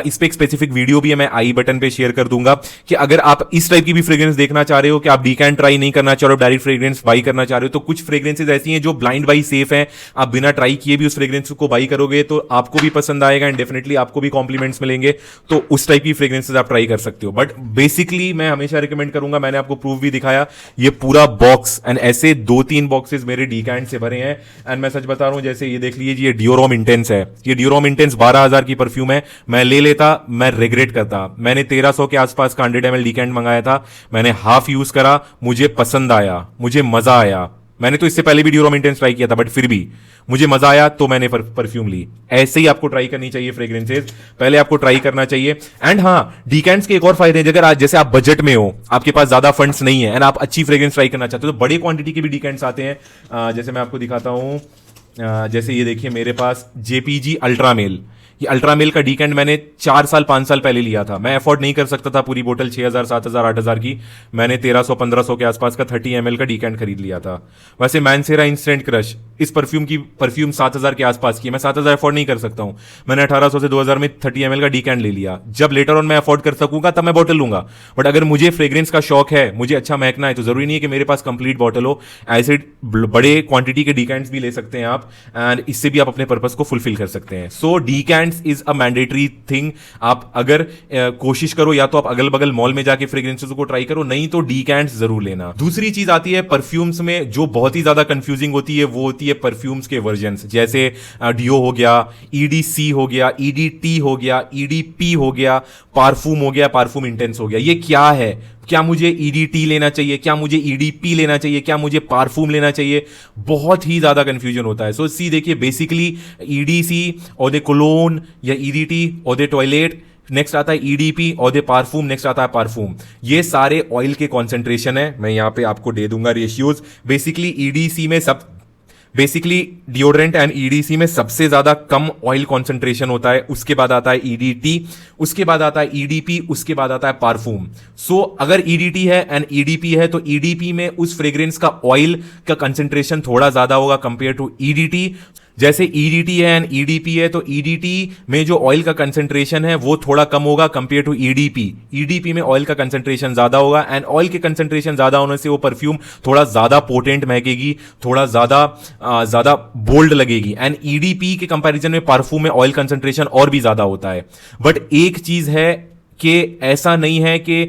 इस पे एक स्पेसिफिक वीडियो भी है, मैं आई बटन पे शेयर कर दूंगा कि अगर आप इस टाइप की भी फ्रेग्रेंस देखना चाह रहे हो कि आप डीकैंट ट्राई नहीं करना चाह रहे हो, डायरेक्ट फ्रेग्रेंस बाई करना चाह रहे हो, तो कुछ फ्रेग्रेंसेज ऐसी हैं जो ब्लाइंड बाई सेफ हैं, आप बिना ट्राई किए भी उस फ्रेग्रेंस को बाई करोगे तो आपको भी पसंद आएगा एंड डेफिनेटली आपको भी कॉम्प्लीमेंट्स मिलेंगे। तो उस टाइप की फ्रेग्रेंसेज आप ट्राई कर सकते हो। बट बेसिकली मैं हमेशा रिकमेंड करूंगा, मैंने आपको प्रूफ भी दिखाया, ये पूरा बॉक्स बॉक्स एंड ऐसे 2-3 बॉक्सेस मेरे डीकैंट से भरे हैं। एंड मैं सच बता रहा हूं, जैसे ये देख लीजिए, ये डियोरॉम इंटेंस है, ये डियोरॉम इंटेंस 12,000 की परफ्यूम है। मैं ले लेता, मैं रिग्रेट करता। मैंने 1300 के आसपास का 100 ml डीकैंट मंगाया था, मैंने हाफ यूज करा, मुझे पसंद आया, मुझे मजा आया। मैंने तो इससे पहले भी डियोरॉम इंटेंस ट्राई किया था, बट फिर भी मुझे मजा आया तो मैंने परफ्यूम ली। ऐसे ही आपको ट्राई करनी चाहिए फ्रेग्रेंसेस, पहले आपको ट्राई करना चाहिए। एंड हाँ, डीकैंट्स के एक और फायदे हैं, अगर आज जैसे आप बजट में हो, आपके पास ज्यादा फंड्स नहीं है एंड आप अच्छी फ्रेग्रेंस ट्राई करना चाहते हो, तो बड़े क्वांटिटी के भी डीकैंट्स आते हैं। जैसे मैं आपको दिखाता हूं, जैसे ये देखिए मेरे पास जेपीजी अल्ट्रामेल, ये अल्ट्रामेल का डीकैंट मैंने 4 साल 5 साल पहले लिया था। मैं अफोर्ड नहीं कर सकता था पूरी बोतल 6,000 7,000 8,000 की, मैंने 1300-1500 के आसपास का 30 ml का डीकैंट खरीद लिया था। वैसे मैनसेरा इंस्टेंट क्रश, इस परफ्यूम 7,000 के आसपास की, मैं 7,000 अफोर्ड नहीं कर सकता हूं, मैंने 1,800 से 2,000 में 30 ml का डीकैंट ले लिया। जब लेटर ऑन मैं अफोर्ड कर सकूंगा तब मैं बॉटल लूंगा, बट अगर मुझे फ्रेग्रेंस का शौक है, मुझे अच्छा महकना है, तो जरूरी नहीं है कि मेरे पास कंप्लीट बॉटल हो। ऐसे बड़े क्वांटिटी के डीकैंट्स भी ले सकते हैं आप, एंड इससे भी आप अपने पर्पस को फुलफिल कर सकते हैं। सो डीकैंट्स इज अ मैंडेटरी थिंग। आप अगर कोशिश करो, या तो आप अगल बगल मॉल में जाके फ्रेग्रेंसेस को ट्राई करो, नहीं तो डीकैंट्स जरूर लेना। दूसरी चीज आती है परफ्यूम्स में, जो बहुत ही ज्यादा कंफ्यूजिंग होती है, वो होती है परफ्यूम्स के वर्जन्स। जैसे डियो हो गया, ईडीसी हो गया, ईडीटी हो गया, ईडीपी हो गया, पारफूम हो गया, पारफूम इंटेंस हो गया। ये क्या है? क्या मुझे ईडीटी लेना चाहिए? क्या मुझे ईडीपी लेना चाहिए? क्या मुझे पारफूम लेना चाहिए? बहुत ही ज्यादा कंफ्यूजन होता है। सो सी देखिए, बेसिकली ईडीसी और दे कोलोन, या ईडीटी और दे टॉयलेट, नेक्स्ट आता है ईडीपी और दे पारफूम, नेक्स्ट आता है पारफूम। ये सारे ऑयल के कॉन्सेंट्रेशन है, मैं यहां पे आपको दे दूंगा रेशियोज। बेसिकली ईडीसी में बेसिकली डिओड्रेंट एंड ईडीसी में सबसे ज्यादा कम ऑयल कॉन्सेंट्रेशन होता है, उसके बाद आता है ईडीटी, उसके बाद आता है ईडीपी, उसके बाद आता है पारफूम। सो अगर ईडीटी है एंड ईडीपी है, तो ईडीपी में उस फ्रेग्रेंस का ऑयल का कंसेंट्रेशन थोड़ा ज्यादा होगा कंपेयर टू ईडीटी। जैसे ईडीटी है एंड ईडीपी है, तो ईडीटी में जो ऑयल का कंसेंट्रेशन है वो थोड़ा कम होगा कंपेयर टू ईडीपी। ईडीपी में ऑयल का कंसेंट्रेशन ज्यादा होगा, एंड ऑयल के कंसेंट्रेशन ज्यादा होने से वो परफ्यूम थोड़ा ज्यादा पोटेंट महकेगी, थोड़ा ज्यादा बोल्ड लगेगी। एंड ईडीपी के कंपैरिजन में पारफ्यूम में ऑयल कंसेंट्रेशन और भी ज्यादा होता है। बट एक चीज है कि ऐसा नहीं है कि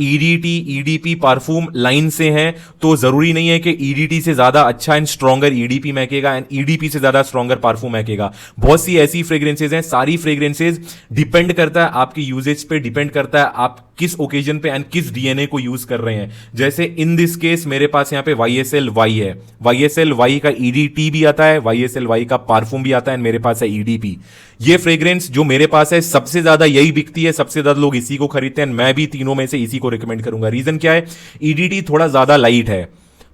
ईडीटी ईडीपी पारफूम लाइन से हैं तो जरूरी नहीं है कि ईडीटी से ज्यादा अच्छा एंड स्ट्रॉन्गर ईडीपी महकेगा एंड ईडीपी से ज्यादा स्ट्रॉन्गर पारफूम महकेगा। बहुत सी ऐसी फ्रेग्रेंसेज हैं, सारी फ्रेग्रेंसेज डिपेंड करता है आपकी यूजेज पे, डिपेंड करता है आप किस ओकेजन पे एंड किस डीएनए को यूज कर रहे हैं। जैसे इन दिस केस मेरे पास यहां पे YSL-Y है, YSL-Y का ईडीटी भी आता है, YSL-Y का पारफूम भी आता है, एंड मेरे पास है ईडीपी। ये फ्रेग्रेंस जो मेरे पास है सबसे ज्यादा यही बिकती है, सबसे ज्यादा लोग इसी को खरीदते हैं, मैं भी तीनों में से इसी को रिकमेंड करूंगा। रीजन क्या है? ईडीटी थोड़ा ज्यादा लाइट है,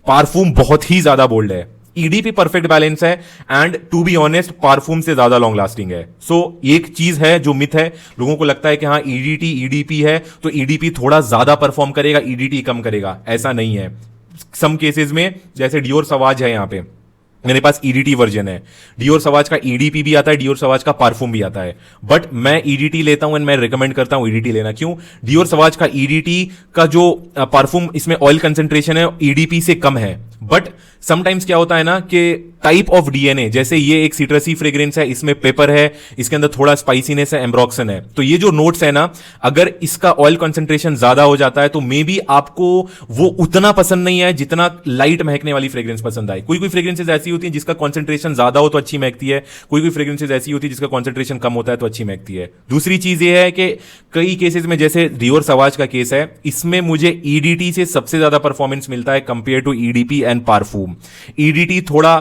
पारफूम बहुत ही ज्यादा बोल्ड है, ईडीपी परफेक्ट बैलेंस है, एंड टू बी ऑनेस्ट पारफूम से ज्यादा लॉन्ग लास्टिंग है। सो एक चीज है जो मिथ है, लोगों को लगता है कि हाँ ईडीटी ईडीपी है तो ईडीपी थोड़ा ज्यादा परफॉर्म करेगा, ईडीटी कम करेगा, ऐसा नहीं है। सम केसेस में जैसे डियोर सवाज है, यहां पे मेरे पास ईडीटी वर्जन है, डियोर सवाज का ईडीपी भी आता है, डियोर सवाज का पारफूम भी आता है, बट मैं ईडीटी लेता हूं एंड मैं रिकमेंड करता हूं ईडीटी लेना। क्यों? डियोर सवाज का ईडीटी का जो पारफूम इसमें ऑयल कंसेंट्रेशन है ईडीपी से कम है, बट समटाइम्स क्या होता है ना कि टाइप ऑफ डीएनए, जैसे ये एक सिट्रसी फ्रेग्रेंस है, इसमें पेपर है, इसके अंदर थोड़ा स्पाइसीनेस है, एम्ब्रॉक्सन है, तो ये जो नोट्स है ना, अगर इसका ऑयल कंसेंट्रेशन ज्यादा हो जाता है तो मे बी आपको वो उतना पसंद नहीं है जितना लाइट महकने वाली फ्रेग्रेंस पसंद आए। कोई कोई फ्रेग्रेंसेस ऐसी होती है जिसका कॉन्सेंट्रेशन ज्यादा हो तो अच्छी महकती है, कोई कोई फ्रेग्रेंसेस ऐसी होती है जिसका कॉन्सेंट्रेशन कम होता है तो अच्छी महकती है। दूसरी चीज ये है कि कई केसेस में, जैसे डियोर सवाज का केस है, इसमें मुझे ईडीटी से सबसे ज्यादा परफॉर्मेंस मिलता है compare to EDP and parfum. EDT थोड़ा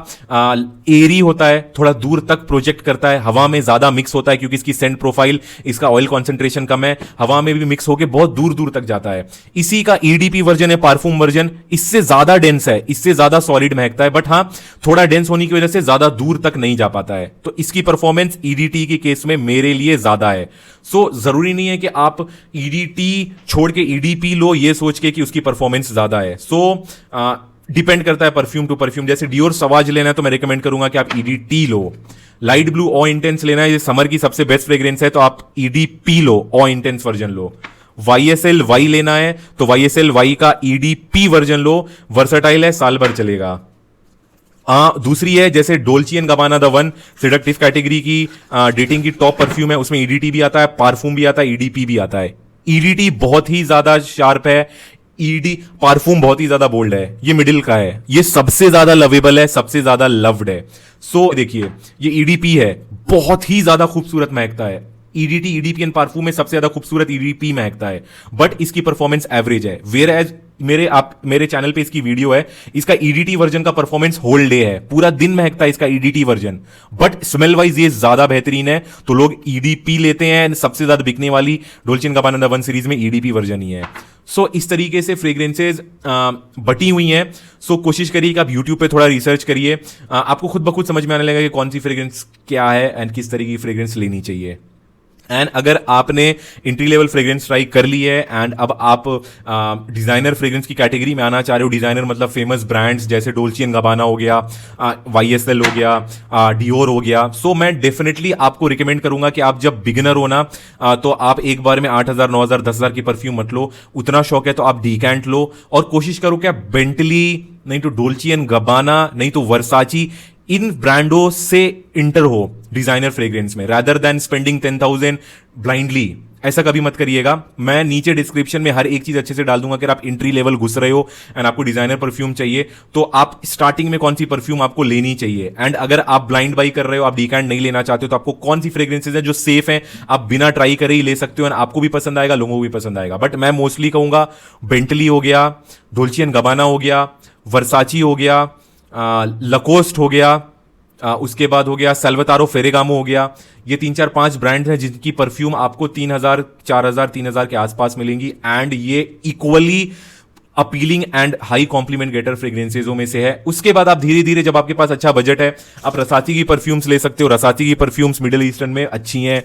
एरी होता है, थोड़ा दूर तक प्रोजेक्ट करता है, हवा में ज्यादा मिक्स होता है क्योंकि इसकी सेंट प्रोफाइल, इसका ऑयल कॉन्सेंट्रेशन कम है, हवा में भी मिक्स होकर बहुत दूर दूर तक जाता है। इसी का ईडीपी वर्जन है पारफूम वर्जन, इससे ज्यादा डेंस है, इससे ज्यादा सॉलिड महकता है, बट हाँ थोड़ा डेंस होने की वजह से ज्यादा दूर तक नहीं जा पाता है, तो इसकी परफॉर्मेंस ईडीटी के केस में मेरे लिए ज्यादा है। सो जरूरी नहीं है कि आप ईडीटी छोड़ के ईडीपी लो ये सोच के कि उसकी परफॉर्मेंस ज्यादा है। सो डिपेंड करता है परफ्यूम टू परफ्यूम। जैसे डियोर सवाज लेना है तो मैं रिकमेंड करूंगा कि आप ईडीटी लो। लाइट ब्लू ऑ इंटेंस लेना है, ये समर की सबसे बेस्ट फ्रेग्रेंस है, तो आप ईडीपी लो, ऑ इंटेंस वर्जन लो। YSL-Y लेना है तो YSL-Y का ईडीपी वर्जन लो, वर्सटाइल है, साल भर चलेगा। दूसरी है जैसे Dolce and Gabbana the one, seductive category की डेटिंग की टॉप परफ्यूम है, उसमें ईडीटी भी आता है, पारफूम भी आता है, ईडीपी भी आता है। ईडीटी बहुत ही ज्यादा शार्प है, ईडी परफ्यूम बहुत ही ज्यादा बोल्ड है, ये मिडिल का है, ये सबसे ज्यादा लवेबल है, सबसे ज्यादा लव्ड है। सो देखिए ये ईडीपी है, बहुत ही ज्यादा खूबसूरत महकता है। ईडीटी ईडीपी एंड परफ्यूम में सबसे ज्यादा खूबसूरत ईडीपी महकता है, बट इसकी परफॉर्मेंस एवरेज है। वेयर एज मेरे चैनल पे इसकी वीडियो है, इसका ईडीटी वर्जन का परफॉर्मेंस होल डे है, पूरा दिन महकता है इसका EDT version, but smell wise ये ज्यादा बेहतरीन है, तो लोग ईडीपी लेते हैं। सबसे ज्यादा बिकने वाली Dolce and Gabbana the one series में ईडीपी वर्जन ही है। सो इस तरीके से फ्रेग्रेंसेज बटी हुई हैं। सो कोशिश करिए कि आप यूट्यूब पे थोड़ा रिसर्च करिए, आपको खुद ब खुद समझ में आने लगेगा कि कौन सी फ्रेग्रेंस क्या है एंड किस तरीके की फ्रेग्रेंस लेनी चाहिए। एंड अगर आपने एंट्री लेवल फ्रेग्रेंस ट्राई कर ली है एंड अब आप डिजाइनर फ्रेग्रेंस की कैटेगरी में आना चाह रहे हो, डिजाइनर मतलब फेमस ब्रांड्स जैसे डोल्चे एंड गब्बाना हो गया, YSL हो गया, डियोर हो गया, सो मैं डेफिनेटली आपको रिकमेंड करूंगा कि आप जब बिगिनर हो ना, तो आप एक बार में 8,000 9,000 10,000 की परफ्यूम मत लो। उतना शौक है तो आप डीकैंट लो और कोशिश करो कि आप बेंटली, नहीं तो डोल्चे एंड गब्बाना, नहीं तो वर्साची, इन ब्रांडों से इंटर हो डिजाइनर फ्रेग्रेंस में, रादर देन स्पेंडिंग 10,000 ब्लाइंडली। ऐसा कभी मत करिएगा। मैं नीचे डिस्क्रिप्शन में हर एक चीज अच्छे से डाल दूंगा कि आप एंट्री लेवल घुस रहे हो एंड आपको डिजाइनर परफ्यूम चाहिए, तो आप स्टार्टिंग में कौन सी परफ्यूम आपको लेनी चाहिए, एंड अगर आप ब्लाइंड बाई कर रहे हो, आप डीकैंट नहीं लेना चाहते हो, तो आपको कौन सी फ्रेग्रेंसेज है जो सेफ है, आप बिना ट्राई करे ही ले सकते हो एंड आपको भी पसंद आएगा, लोगों को भी पसंद आएगा। बट मैं मोस्टली कहूंगा बेंटली हो गया, डोल्चे एंड गब्बाना हो गया, वर्साची हो गया, लकोस्ट हो गया, उसके बाद हो गया सल्वातारो फेरेगामो हो गया। ये 3 4 5 ब्रांड हैं जिनकी परफ्यूम आपको 3,000 4,000 3,000 के आसपास मिलेंगी एंड ये equally appealing and high compliment getter फ्रेग्रेंसेजों में से है। उसके बाद आप धीरे धीरे, जब आपके पास अच्छा बजट है, आप रसाची की परफ्यूम्स ले सकते हो। रसाची की परफ्यूम्स मिडिल ईस्टर्न में अच्छी हैं,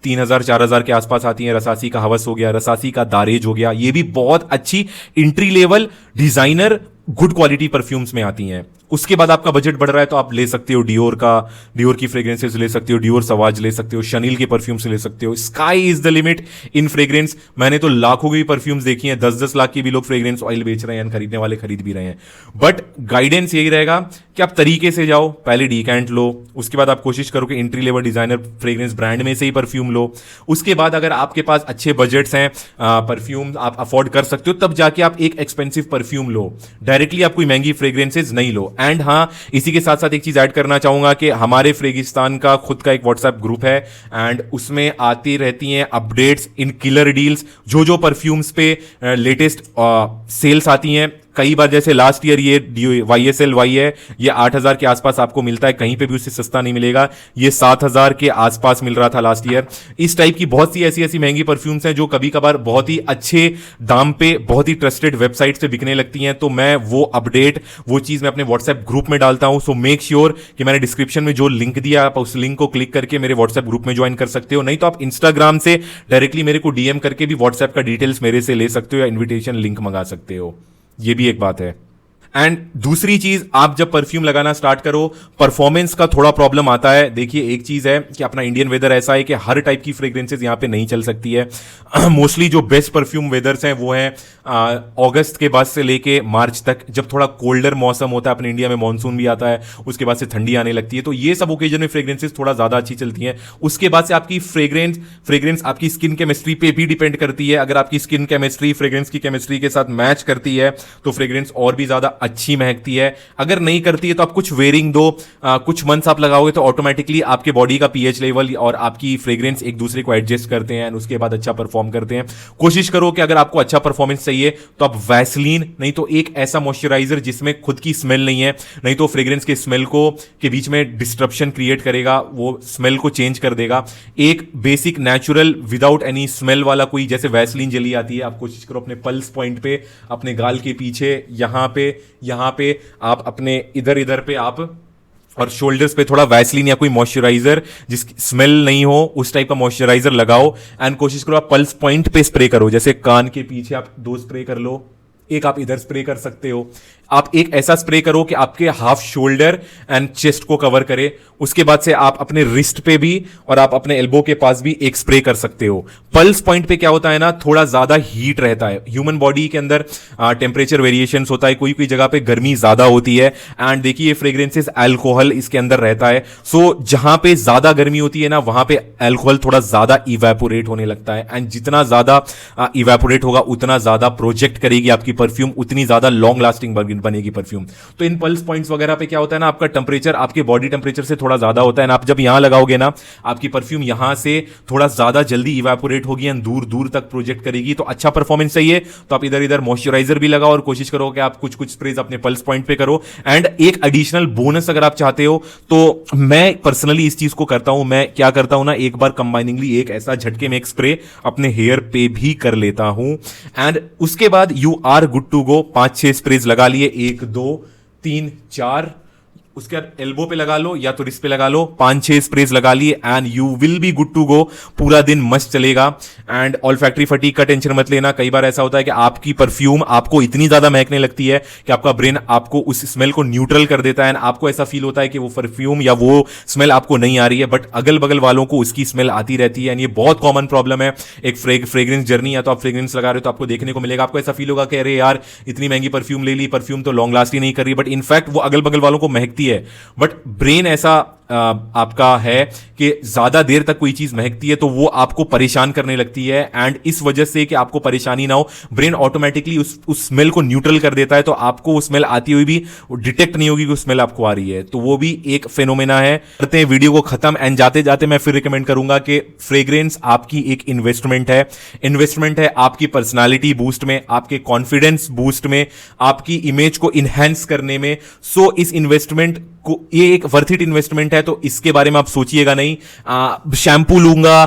3,000 4,000 के आसपास आती हैं। रसासी का हवस हो गया, रसासी का दारेज हो गया, ये भी बहुत अच्छी entry level designer good quality perfumes में आती हैं। उसके बाद आपका बजट बढ़ रहा है तो आप ले सकते हो डियोर की फ्रेग्रेंसेस ले सकते हो, डियोर सवाज ले सकते हो, शनील के परफ्यूम्स ले सकते हो। Sky is the limit in fragrance. मैंने तो लाखों की परफ्यूम्स देखी हैं, 10-10 लाख की भी लोग फ्रेग्रेंस ऑयल बेच रहे हैं, खरीदने वाले खरीद भी रहे हैं। बट गाइडेंस यही रहेगा कि आप तरीके से जाओ, पहले डीकैंट लो, उसके बाद आप कोशिश करो कि entry level designer fragrance brand में से ही परफ्यूम लो। उसके बाद अगर आपके पास अच्छे बजट्स हैं, परफ्यूम आप अफोर्ड कर सकते हो, तब जाके आप एक एक्सपेंसिव परफ्यूम लो। डायरेक्टली आप कोई महंगी फ्रेग्रेंसेज नहीं लो। एंड हाँ, इसी के साथ साथ एक चीज ऐड करना चाहूंगा कि हमारे फ्रेगिस्तान का खुद का एक व्हाट्सएप ग्रुप है एंड उसमें आती रहती हैं अपडेट्स इन किलर डील्स, जो परफ्यूम्स पे लेटेस्ट सेल्स आती हैं। कई बार जैसे लास्ट ईयर ये YSL Y है, ये 8,000 के आसपास आपको मिलता है, कहीं पे भी उससे सस्ता नहीं मिलेगा। ये 7,000 के आसपास मिल रहा था लास्ट ईयर। इस टाइप की बहुत सी ऐसी महंगी परफ्यूम्स हैं जो कभी कभार बहुत ही अच्छे दाम पे बहुत ही ट्रस्टेड वेबसाइट से बिकने लगती हैं। तो मैं वो अपडेट, वो चीज मैं अपने व्हाट्सएप ग्रुप में डालता हूं। सो मेक श्योर कि मैंने डिस्क्रिप्शन में जो लिंक दिया, आप उस लिंक को क्लिक करके मेरे व्हाट्सएप ग्रुप में ज्वाइन कर सकते हो। नहीं तो आप इंस्टाग्राम से डायरेक्टली मेरे को DM करके भी व्हाट्सएप का डिटेल्स मेरे से ले सकते हो या इन्विटेशन लिंक मंगा सकते हो। ये भी एक बात है। एंड दूसरी चीज, आप जब परफ्यूम लगाना स्टार्ट करो, परफॉर्मेंस का थोड़ा प्रॉब्लम आता है। देखिए एक चीज है कि अपना इंडियन वेदर ऐसा है कि हर टाइप की फ्रेग्रेंसेज यहां पे नहीं चल सकती है। मोस्टली जो बेस्ट परफ्यूम वेदर्स हैं वो हैं अगस्त के बाद से लेके मार्च तक, जब थोड़ा कोल्डर मौसम होता है। अपने इंडिया में मानसून भी आता है, उसके बाद से ठंडी आने लगती है, तो ये सब ओकेजन में फ्रेग्रेंसेज थोड़ा ज्यादा अच्छी चलती हैं। उसके बाद से आपकी फ्रेग्रेंस आपकी स्किन केमिस्ट्री पे भी डिपेंड करती है। अगर आपकी स्किन केमिस्ट्री फ्रेग्रेंस की केमिस्ट्री के साथ मैच करती है तो फ्रेग्रेंस और भी ज्यादा अच्छी महकती है। अगर नहीं करती है तो आप कुछ वेरिंग दो, कुछ मंथ्स आप लगाओगे तो ऑटोमेटिकली आपके बॉडी का पीएच लेवल और आपकी फ्रेग्रेंस एक दूसरे को एडजस्ट करते हैं, उसके बाद अच्छा परफॉर्म करते हैं। कोशिश करो कि अगर आपको अच्छा परफॉर्मेंस चाहिए तो आप वैसलीन, नहीं तो एक ऐसा मॉइस्चराइजर जिसमें खुद की स्मेल नहीं है, नहीं तो फ्रेग्रेंस के स्मेल को के बीच में डिस्ट्रप्शन क्रिएट करेगा, वो स्मेल को चेंज कर देगा। एक basic natural without any smell वाला कोई, जैसे वैसलीन जेली आती है, आप कोशिश करो अपने पल्स पॉइंट पे, अपने गाल के पीछे, यहां पे आप अपने इधर पे आप और शोल्डर्स पे थोड़ा वैसलीन या कोई मॉइस्चराइजर जिसकी स्मेल नहीं हो उस टाइप का मॉइस्चराइजर लगाओ। एंड कोशिश करो आप पल्स पॉइंट पे स्प्रे करो, जैसे कान के पीछे आप 2 स्प्रे कर लो, एक आप इधर स्प्रे कर सकते हो। आप एक ऐसा स्प्रे करो कि आपके हाफ शोल्डर एंड चेस्ट को कवर करे। उसके बाद से आप अपने रिस्ट पे भी और आप अपने एल्बो के पास भी एक स्प्रे कर सकते हो। पल्स पॉइंट पे क्या होता है ना, थोड़ा ज्यादा हीट रहता है। ह्यूमन बॉडी के अंदर टेम्परेचर वेरिएशन होता है, कोई कोई जगह पे गर्मी ज्यादा होती है। एंड देखिए ये फ्रेग्रेंसेस अल्कोहल इसके अंदर रहता है। सो जहां पे ज्यादा गर्मी होती है ना, वहां पे अल्कोहल थोड़ा ज्यादा इवेपोरेट होने लगता है। एंड जितना ज्यादा इवेपोरेट होगा उतना ज्यादा प्रोजेक्ट करेगी आपकी परफ्यूम, उतनी ज्यादा लॉन्ग लास्टिंग बनेगी परफ्यूम। तो इन पल्स पॉइंट्स वगैरह पे क्या होता है ना, आपका टेम्परेचर आपके बॉडी टेम्परेचर से थोड़ा ज्यादा होता है ना। आप जब यहां लगाओगे ना, आपकी परफ्यूम यहां से थोड़ा ज्यादा जल्दी इवेपोरेट होगी एंड दूर दूर तक प्रोजेक्ट करेगी। तो अच्छा परफॉर्मेंस चाहिए तो आप इधर इधर मॉइस्चराइजर भी लगाओ और कोशिश करो कि आप कुछ कुछ स्प्रेज अपने पल्स पॉइंट पे करो। एंड एक एडिशनल बोनस अगर आप चाहते हो तो मैं पर्सनली इस चीज को करता हूं। मैं क्या करता हूं ना, एक बार कंबाइनिंगली एक ऐसा झटके में एक स्प्रे अपने हेयर पे भी कर लेता हूं। एंड उसके बाद you are good to go. 5-6 sprays लगा लिए, 1 2 3 4, उसके बाद एल्बो पे लगा लो या तो रिस्ट पे लगा लो। 5-6 स्प्रेज लगा लिए and you will be good to go. पूरा दिन मस्त चलेगा। एंड ऑल्फैक्टरी फटीग का टेंशन मत लेना। कई बार ऐसा होता है कि आपकी परफ्यूम आपको इतनी ज्यादा महकने लगती है कि आपका ब्रेन आपको उस स्मेल को न्यूट्रल कर देता है एंड आपको ऐसा फील होता है कि वो परफ्यूम या वो स्मेल आपको नहीं आ रही है, बट अगल बगल वालों को उसकी स्मेल आती रहती है। एंड ये बहुत कॉमन प्रॉब्लम है एक फ्रेग्रेंस जर्नी। या तो आप फ्रेग्रेंस लगा रहे हो तो आपको देखने को मिलेगा, आपको ऐसा फील होगा कि अरे यार इतनी महंगी परफ्यूम ले ली, परफ्यूम तो लॉन्ग लास्ट ही नहीं कर रही, बट इनफैक्ट वो अगल बगल वालों को महकती है। बट ब्रेन ऐसा आपका है कि ज्यादा देर तक कोई चीज महकती है तो वो आपको परेशान करने लगती है। एंड इस वजह से कि आपको परेशानी ना हो, ब्रेन ऑटोमेटिकली उस स्मेल को न्यूट्रल कर देता है। तो आपको वो स्मेल आती हुई भी डिटेक्ट नहीं होगी कि स्मेल आपको आ रही है। तो वो भी एक फेनोमेना है। करते हैं वीडियो को खत्म। एंड जाते जाते मैं फिर रिकमेंड करूंगा कि फ्रेग्रेंस आपकी एक इन्वेस्टमेंट है। इन्वेस्टमेंट है आपकी पर्सनालिटी बूस्ट में, आपके कॉन्फिडेंस बूस्ट में, आपकी इमेज को इनहेंस करने में। सो इस इन्वेस्टमेंट को, ये एक वर्थ इट इन्वेस्टमेंट है। तो इसके बारे में आप सोचिएगा नहीं। शैम्पू लूंगा,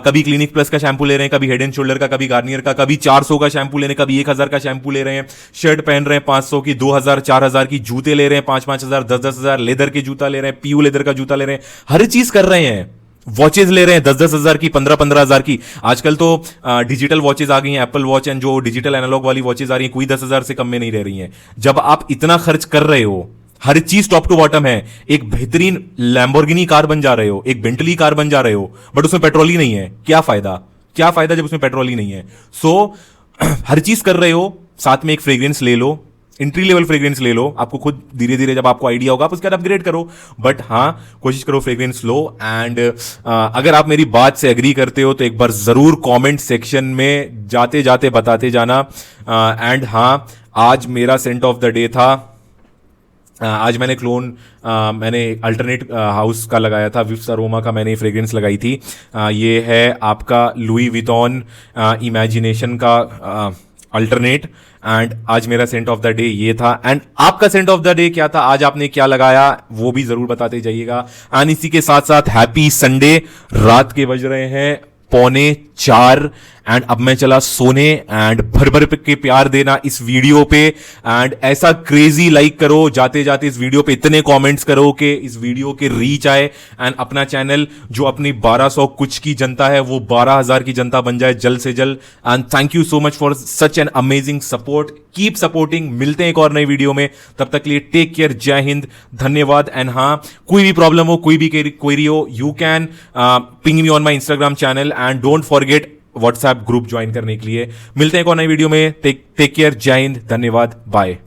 कभी क्लिनिक प्लस का शैम्पू ले रहे हैं, कभी हेड एंड शोल्डर का, कभी गार्नियर का, कभी 400 का शैम्पू ले रहे हैं, कभी 1000 का शैम्पू ले रहे हैं, शर्ट पहन रहे हैं 500 की, 2000 4000 की, जूते ले रहे हैं 5-5 हजार 10-10 हजार, लेदर के जूता ले रहे हैं, पीयू लेदर का जूता ले रहे हैं, हर चीज कर रहे हैं। वॉचेज ले रहे हैं 10-10 हजार की, 15-15 हजार की। आजकल तो डिजिटल वॉचेज आ गई हैं, एप्पल वॉच एंड जो डिजिटल एनालॉग वाली वॉचेज आ रही हैं, कोई 10 हजार से कम में नहीं रह रही हैं। जब आप इतना खर्च कर रहे हो, हर चीज टॉप टू बॉटम है, एक बेहतरीन लैम्बोर्गिनी कार बन जा रहे हो, एक बेंटली कार बन जा रहे हो, बट उसमें पेट्रोल ही नहीं है, क्या फायदा? क्या फायदा जब उसमें पेट्रोल ही नहीं है? सो हर चीज कर रहे हो, साथ में एक फ्रेग्रेंस ले लो, एंट्री लेवल फ्रेग्रेंस ले लो। आपको खुद धीरे धीरे जब आपको आइडिया होगा आप उसके बाद अपग्रेड करो, बट हाँ कोशिश करो फ्रेग्रेंस लो। एंड अगर आप मेरी बात से एग्री करते हो तो एक बार जरूर कमेंट सेक्शन में जाते जाते बताते जाना। एंड हाँ, आज मेरा सेंट ऑफ द डे था। आज मैंने मैंने अल्टरनेट हाउस का लगाया था, विफ्स अरोमा का मैंने फ्रेग्रेंस लगाई थी। ये है आपका लुई विटॉन इमेजिनेशन का अल्टरनेट। एंड आज मेरा सेंट ऑफ द डे ये था। एंड आपका सेंट ऑफ द डे क्या था? आज आपने क्या लगाया वो भी जरूर बताते जाइएगा। एंड इसी के साथ साथ हैप्पी संडे। रात के बज रहे हैं 3:45 एंड अब मैं चला सोने। एंड भर भर के प्यार देना इस वीडियो पे एंड ऐसा क्रेजी लाइक करो, जाते जाते इस वीडियो पे इतने कमेंट्स करो कि इस वीडियो के रीच आए एंड अपना चैनल जो अपनी 1200 कुछ की जनता है वो 12,000 की जनता बन जाए जल्द से जल्द। And thank you so much for such an amazing support. Keep supporting. मिलते हैं एक और नई वीडियो में, तब तक के लिए टेक केयर, जय हिंद, धन्यवाद। एंड हाँ, कोई भी प्रॉब्लम हो, कोई भी क्वेरी हो, you can ping me on my Instagram channel and don't forget WhatsApp group join करने के लिए। मिलते हैं एक और नई वीडियो में। टेक केयर, जय हिंद, धन्यवाद, बाय।